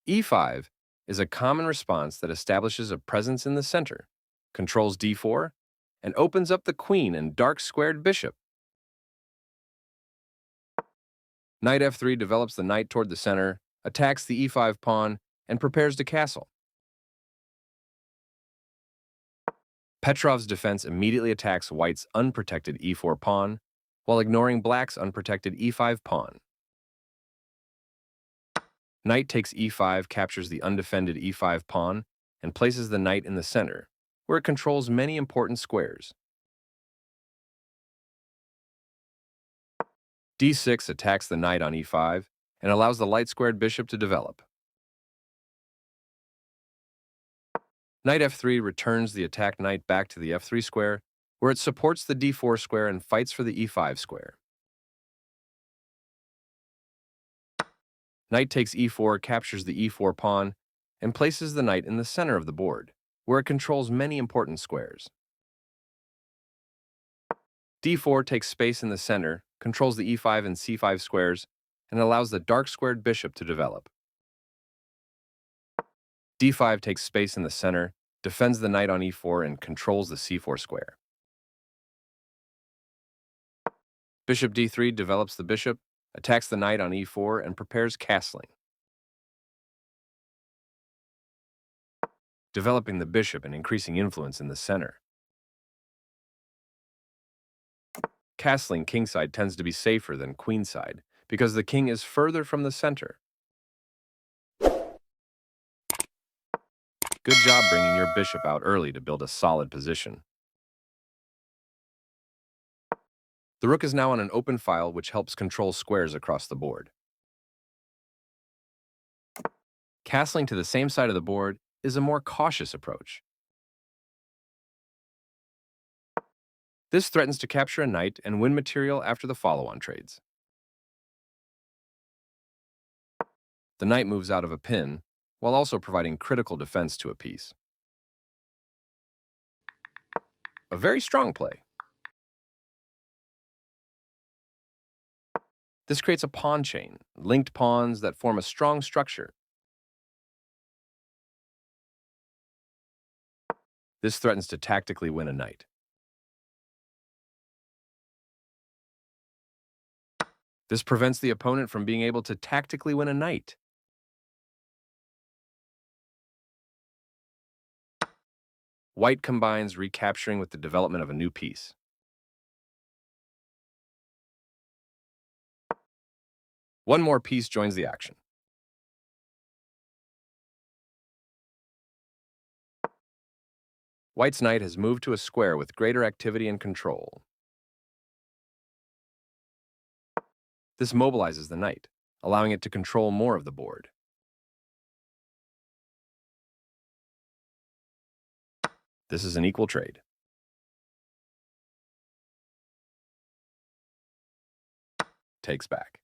e5 is a common response that establishes a presence in the center, controls d4, and opens up the queen and dark-squared bishop. Knight f3 develops the knight toward the center, attacks the e5 pawn, and prepares to castle. Petrov's defense immediately attacks white's unprotected e4 pawn, while ignoring black's unprotected e5 pawn. Knight takes e5 captures the undefended e5 pawn and places the knight in the center, where it controls many important squares. d6 attacks the knight on e5 and allows the light-squared bishop to develop. Knight f3 returns the attacked knight back to the f3 square, where it supports the d4 square and fights for the e5 square. Knight takes e4 captures the e4 pawn and places the knight in the center of the board, where it controls many important squares. d4 takes space in the center, controls the e5 and c5 squares, and allows the dark-squared bishop to develop. d5 takes space in the center, defends the knight on e4, and controls the c4 square. Bishop d3 develops the bishop, attacks the knight on e4, and prepares castling. Developing the bishop and increasing influence in the center. Castling kingside tends to be safer than queenside because the king is further from the center. Good job bringing your bishop out early to build a solid position. The rook is now on an open file, which helps control squares across the board. Castling to the same side of the board is a more cautious approach. This threatens to capture a knight and win material after the follow-on trades. The knight moves out of a pin, while also providing critical defense to a piece. A very strong play. This creates a pawn chain, linked pawns that form a strong structure. This threatens to tactically win a knight. This prevents the opponent from being able to tactically win a knight. White combines recapturing with the development of a new piece. One more piece joins the action. White's knight has moved to a square with greater activity and control. This mobilizes the knight, allowing it to control more of the board. This is an equal trade. Takes back.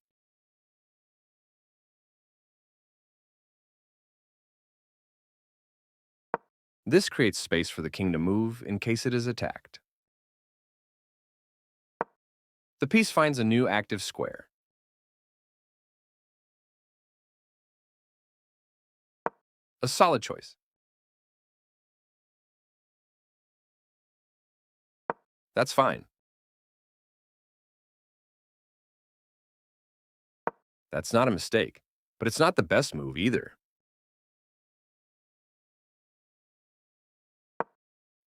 This creates space for the king to move in case it is attacked. The piece finds a new active square. A solid choice. That's fine. That's not a mistake, but it's not the best move either.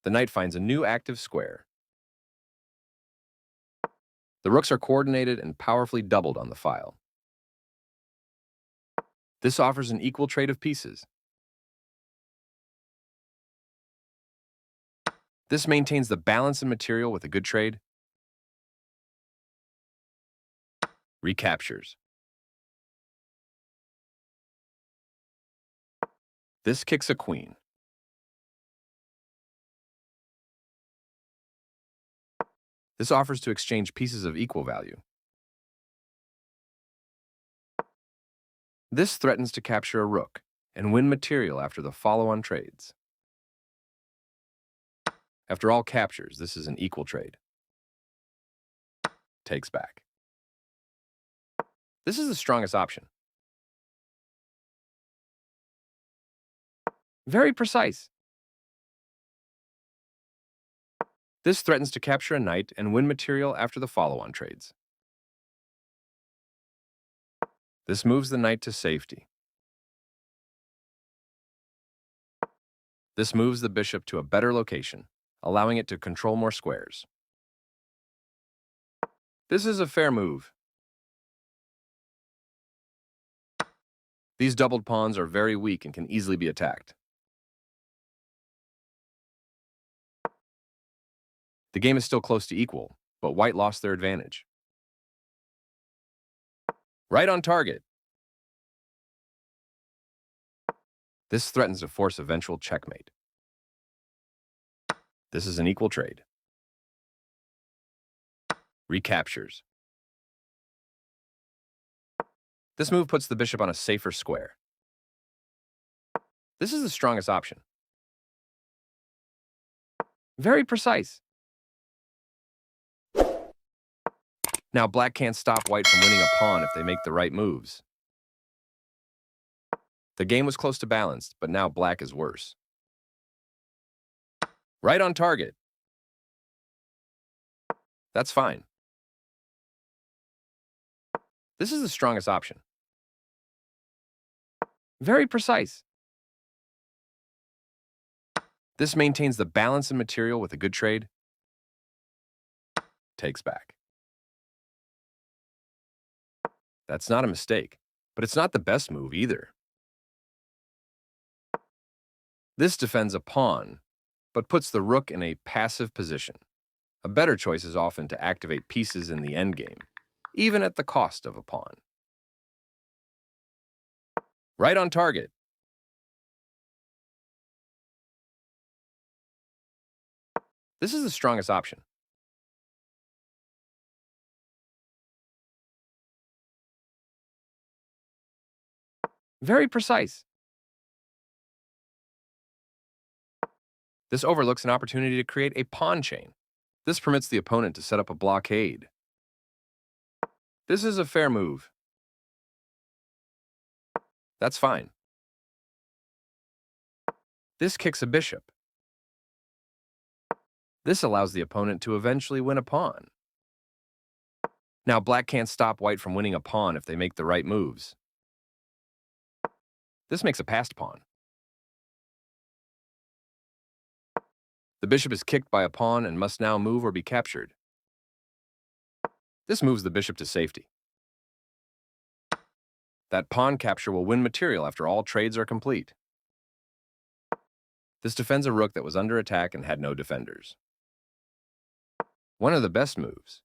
The knight finds a new active square. The rooks are coordinated and powerfully doubled on the file. This offers an equal trade of pieces. This maintains the balance in material with a good trade. Recaptures. This kicks a queen. This offers to exchange pieces of equal value. This threatens to capture a rook and win material after the follow-on trades. After all captures, this is an equal trade. Takes back. This is the strongest option. Very precise. This threatens to capture a knight and win material after the follow-on trades. This moves the knight to safety. This moves the bishop to a better location, allowing it to control more squares. This is a fair move. These doubled pawns are very weak and can easily be attacked. The game is still close to equal, but white lost their advantage. Right on target. This threatens to force eventual checkmate. This is an equal trade. Recaptures. This move puts the bishop on a safer square. This is the strongest option. Very precise. Now black can't stop white from winning a pawn if they make the right moves. The game was close to balanced, but now black is worse. Right on target. That's fine. This is the strongest option. Very precise. This maintains the balance in material with a good trade. Takes back. That's not a mistake, but it's not the best move either. This defends a pawn, but puts the rook in a passive position. A better choice is often to activate pieces in the endgame, even at the cost of a pawn. Right on target. This is the strongest option. Very precise. This overlooks an opportunity to create a pawn chain. This permits the opponent to set up a blockade. This is a fair move. That's fine. This kicks a bishop. This allows the opponent to eventually win a pawn. Now black can't stop white from winning a pawn if they make the right moves. This makes a passed pawn. The bishop is kicked by a pawn and must now move or be captured. This moves the bishop to safety. That pawn capture will win material after all trades are complete. This defends a rook that was under attack and had no defenders. One of the best moves.